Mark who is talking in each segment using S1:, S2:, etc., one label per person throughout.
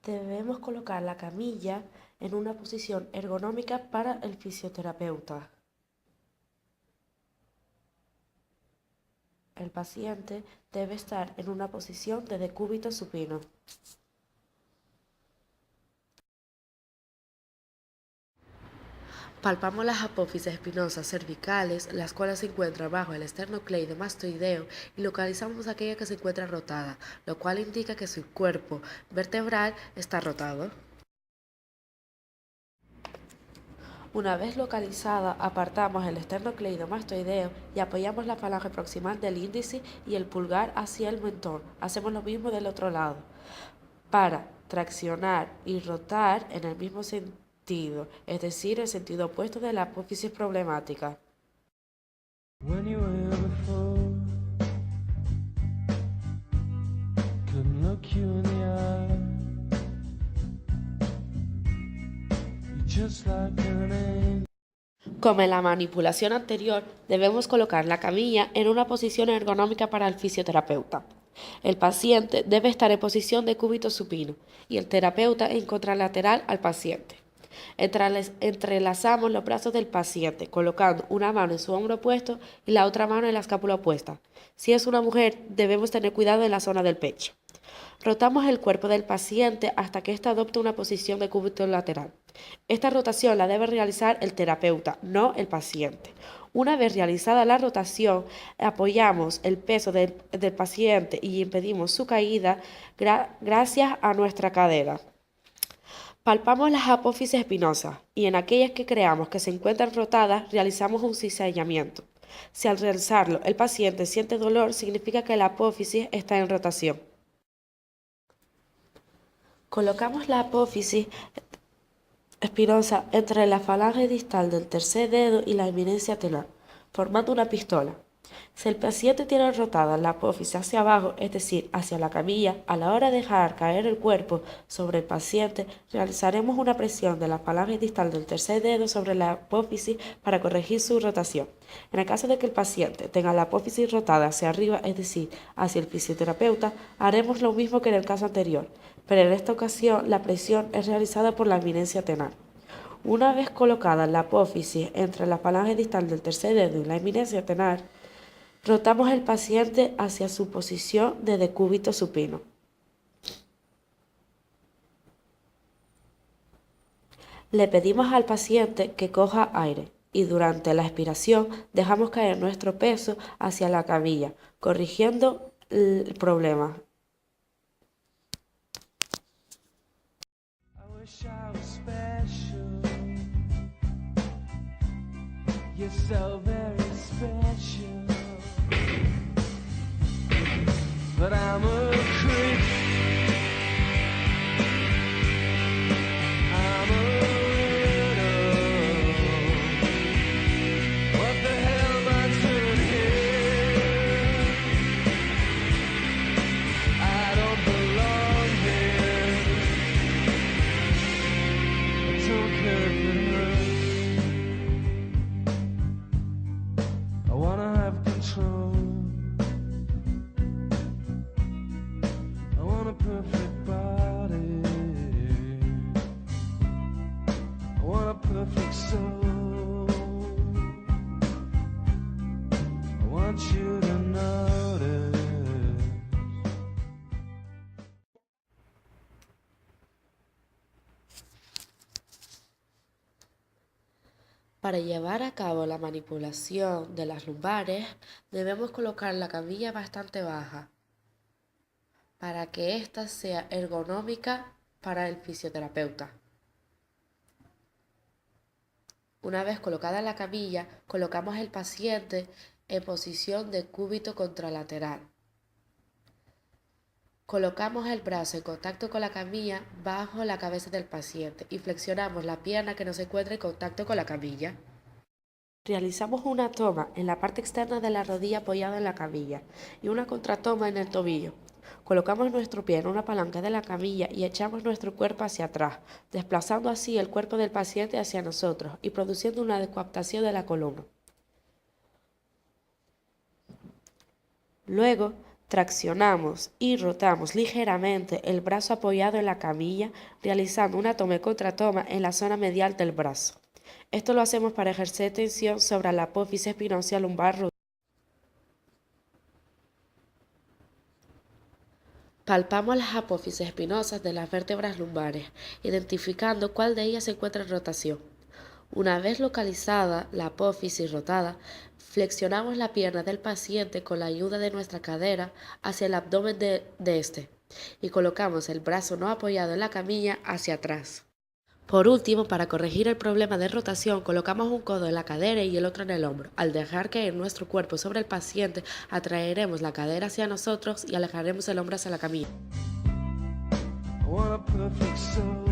S1: Debemos colocar la camilla en una posición ergonómica para el fisioterapeuta. El paciente debe estar en una posición de decúbito supino. Palpamos las apófisis espinosas cervicales, las cuales se encuentran bajo el esternocleidomastoideo, y localizamos aquella que se encuentra rotada, lo cual indica que su cuerpo vertebral está rotado. Una vez localizada, apartamos el esternocleidomastoideo y apoyamos la falange proximal del índice y el pulgar hacia el mentón. Hacemos lo mismo del otro lado, para traccionar y rotar en el mismo sentido, es decir, el sentido opuesto de la apófisis problemática.
S2: When you were here before, couldn't look you in the eye. You're just like an angel.
S1: Como en la manipulación anterior, debemos colocar la camilla en una posición ergonómica para el fisioterapeuta. El paciente debe estar en posición de cúbito supino y el terapeuta en contralateral al paciente. Entrelazamos los brazos del paciente, colocando una mano en su hombro opuesto y la otra mano en la escápula opuesta. Si es una mujer, debemos tener cuidado en la zona del pecho. Rotamos el cuerpo del paciente hasta que éste adopte una posición de cúbito lateral. Esta rotación la debe realizar el terapeuta, no el paciente. Una vez realizada la rotación, apoyamos el peso del paciente y impedimos su caída gracias a nuestra cadera. Palpamos las apófisis espinosas y en aquellas que creamos que se encuentran rotadas realizamos un cizallamiento. Si al realizarlo el paciente siente dolor, significa que la apófisis está en rotación. Colocamos la apófisis espinosa entre la falange distal del tercer dedo y la eminencia tenar, formando una pistola. Si el paciente tiene rotada la apófisis hacia abajo, es decir, hacia la camilla, a la hora de dejar caer el cuerpo sobre el paciente, realizaremos una presión de la falange distal del tercer dedo sobre la apófisis para corregir su rotación. En el caso de que el paciente tenga la apófisis rotada hacia arriba, es decir, hacia el fisioterapeuta, haremos lo mismo que en el caso anterior, pero en esta ocasión la presión es realizada por la eminencia tenar. Una vez colocada la apófisis entre la falange distal del tercer dedo y la eminencia tenar, rotamos el paciente hacia su posición de decúbito supino. Le pedimos al paciente que coja aire y durante la expiración dejamos caer nuestro peso hacia la camilla, corrigiendo el problema.
S2: I wish I was special. You're so very special. But I'm a creep. I'm a widow. What the hell am I doing here? I don't belong here. I don't care if it hurts. I wanna have control. I want a perfect body. I want a perfect soul. I want you to notice.
S1: Para llevar a cabo la manipulación de las lumbares, debemos colocar la camilla bastante baja para que ésta sea ergonómica para el fisioterapeuta. Una vez colocada la camilla, colocamos el paciente en posición de cúbito contralateral. Colocamos el brazo en contacto con la camilla bajo la cabeza del paciente y flexionamos la pierna que no se encuentra en contacto con la camilla. Realizamos una toma en la parte externa de la rodilla apoyada en la camilla y una contratoma en el tobillo. Colocamos nuestro pie en una palanca de la camilla y echamos nuestro cuerpo hacia atrás, desplazando así el cuerpo del paciente hacia nosotros y produciendo una descoaptación de la columna. Luego, Traccionamos y rotamos ligeramente el brazo apoyado en la camilla, realizando una toma y contratoma en la zona medial del brazo. Esto lo hacemos para ejercer tensión sobre la apófisis espinosa lumbar. Palpamos las apófisis espinosas de las vértebras lumbares, identificando cuál de ellas se encuentra en rotación. Una vez localizada la apófisis rotada, flexionamos la pierna del paciente con la ayuda de nuestra cadera hacia el abdomen de este y colocamos el brazo no apoyado en la camilla hacia atrás. Por último, para corregir el problema de rotación, colocamos un codo en la cadera y el otro en el hombro. Al dejar caer nuestro cuerpo sobre el paciente, atraeremos la cadera hacia nosotros y alejaremos el hombro hacia la camilla.
S2: I want a perfect soul.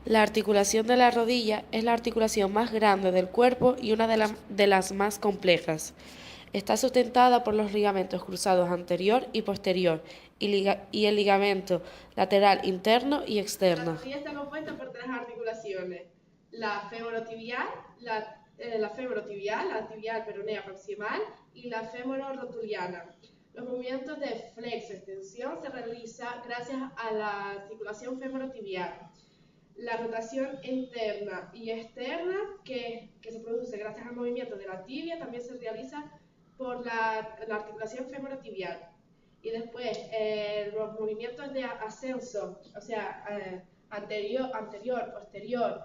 S1: La articulación de la rodilla es la articulación más grande del cuerpo y una de las más complejas. Está sustentada por los ligamentos cruzados anterior y posterior y el ligamento lateral interno y externo.
S3: La rodilla está compuesta por tres articulaciones: la femorotibial, la tibial peronea proximal y la femororotuliana. Los movimientos de flexo-extensión se realizan gracias a la articulación femorotibial. La rotación interna y externa que se produce gracias al movimiento de la tibia también se realiza por la articulación femorotibial. Y después los movimientos de ascenso, o sea, anterior, posterior,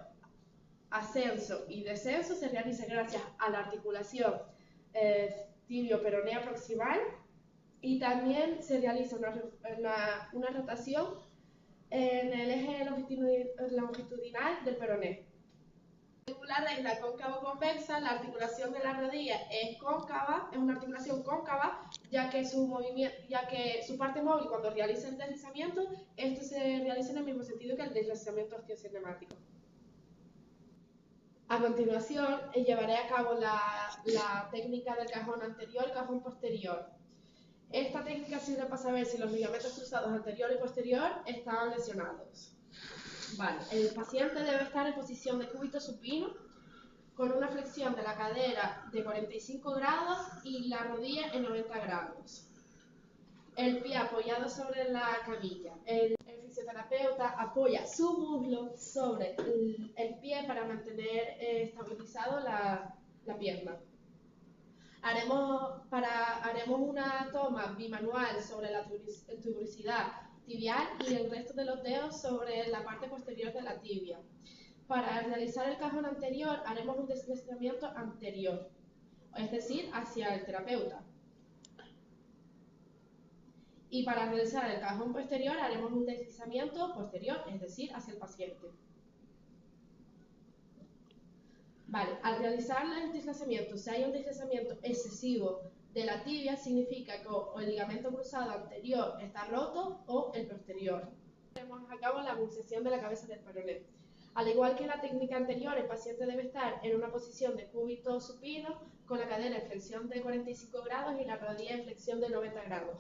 S3: ascenso y descenso se realizan gracias a la articulación tibio-peronea proximal, y también se realiza una rotación en el eje longitudinal del peroné. La regla cóncavo-convexa, la articulación de la rodilla es cóncava, es una articulación cóncava, ya que su parte móvil, cuando realiza el deslizamiento, esto se realiza en el mismo sentido que el deslizamiento osteocinemático. A continuación, llevaré a cabo la técnica del cajón anterior y cajón posterior. Esta técnica sirve para saber si los ligamentos cruzados anterior y posterior están lesionados. Vale, el paciente debe estar en posición de cúbito supino, con una flexión de la cadera de 45 grados y la rodilla en 90 grados. El pie apoyado sobre la camilla. El fisioterapeuta apoya su muslo sobre el pie para mantener estabilizado la pierna. Haremos una toma bimanual sobre la tubricidad tibial y el resto de los dedos sobre la parte posterior de la tibia. Para realizar el cajón anterior haremos un deslizamiento anterior, es decir, hacia el terapeuta. Y para realizar el cajón posterior haremos un deslizamiento posterior, es decir, hacia el paciente. Vale, al realizar el deslizamiento, si hay un deslizamiento excesivo de la tibia, significa que o el ligamento cruzado anterior está roto o el posterior. Llevamos a cabo la abducción de la cabeza del peroné. Al igual que en la técnica anterior, el paciente debe estar en una posición de cúbito supino, con la cadera en flexión de 45 grados y la rodilla en flexión de 90 grados.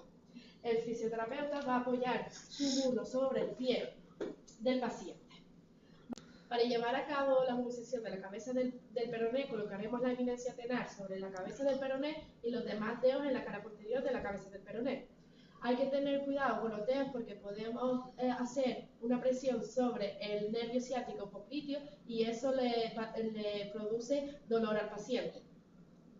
S3: El fisioterapeuta va a apoyar su muslo sobre el pie del paciente. Para llevar a cabo la abducción de la cabeza del peroné, colocaremos la eminencia tenar sobre la cabeza del peroné y los demás dedos en la cara posterior de la cabeza del peroné. Hay que tener cuidado con los dedos porque podemos hacer una presión sobre el nervio ciático popliteo y eso le produce dolor al paciente.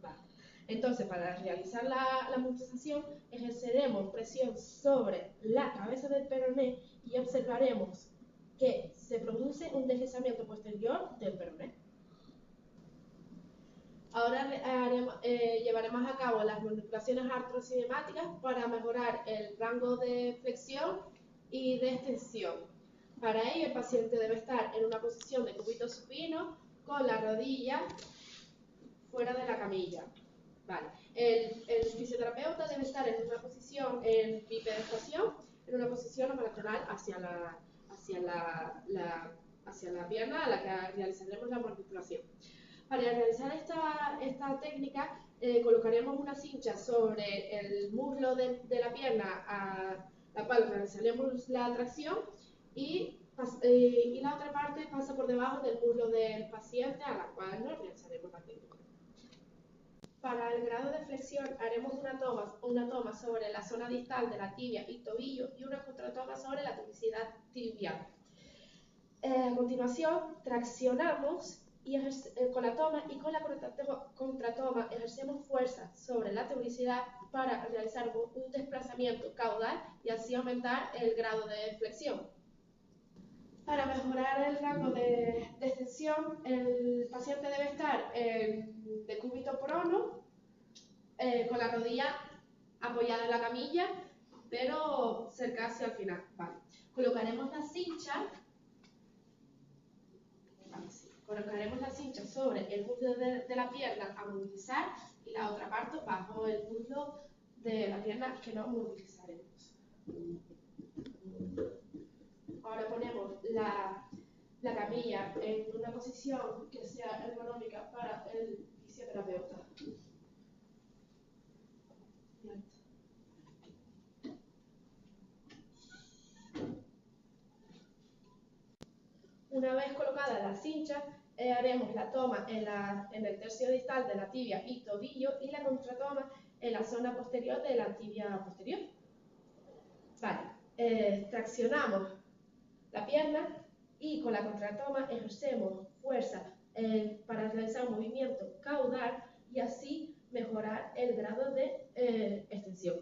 S3: Vale. Entonces, para realizar la abducción, ejerceremos presión sobre la cabeza del peroné y observaremos que se produce un deslizamiento posterior del peroné. Ahora llevaremos a cabo las manipulaciones artrocinemáticas para mejorar el rango de flexión y de extensión. Para ello, el paciente debe estar en una posición de cúbito supino con la rodilla fuera de la camilla. Vale. El fisioterapeuta debe estar en una posición en bipedestación, en una posición lateral hacia la pierna a la que realizaremos la manipulación. Para realizar esta técnica, colocaremos una cincha sobre el muslo de la pierna a la cual realizaremos la tracción y la otra parte pasa por debajo del muslo del paciente a la cual no realizaremos la técnica. Para el grado de flexión haremos una toma sobre la zona distal de la tibia y tobillo y una contratoma sobre la toxicidad tibial. A continuación, traccionamos con la toma y con la contratoma ejercemos fuerza sobre la tubicidad para realizar un desplazamiento caudal y así aumentar el grado de flexión. Para mejorar el rango de extensión, el paciente debe estar en decúbito prono, con la rodilla apoyada en la camilla, pero cerca hacia el final. Vale. Colocaremos la cincha sobre el muslo de la pierna a movilizar y la otra parte bajo el muslo de la pierna que no movilizaremos. Ahora ponemos la camilla en una posición que sea ergonómica para el fisioterapeuta. Una vez colocada la cincha, haremos la toma en el tercio distal de la tibia y tobillo y la contratoma en la zona posterior de la tibia posterior. Vale, traccionamos la pierna y con la contratoma ejercemos fuerza para realizar un movimiento caudal y así mejorar el grado de extensión.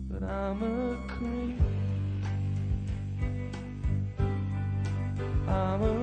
S2: But I'm a creep. I'm a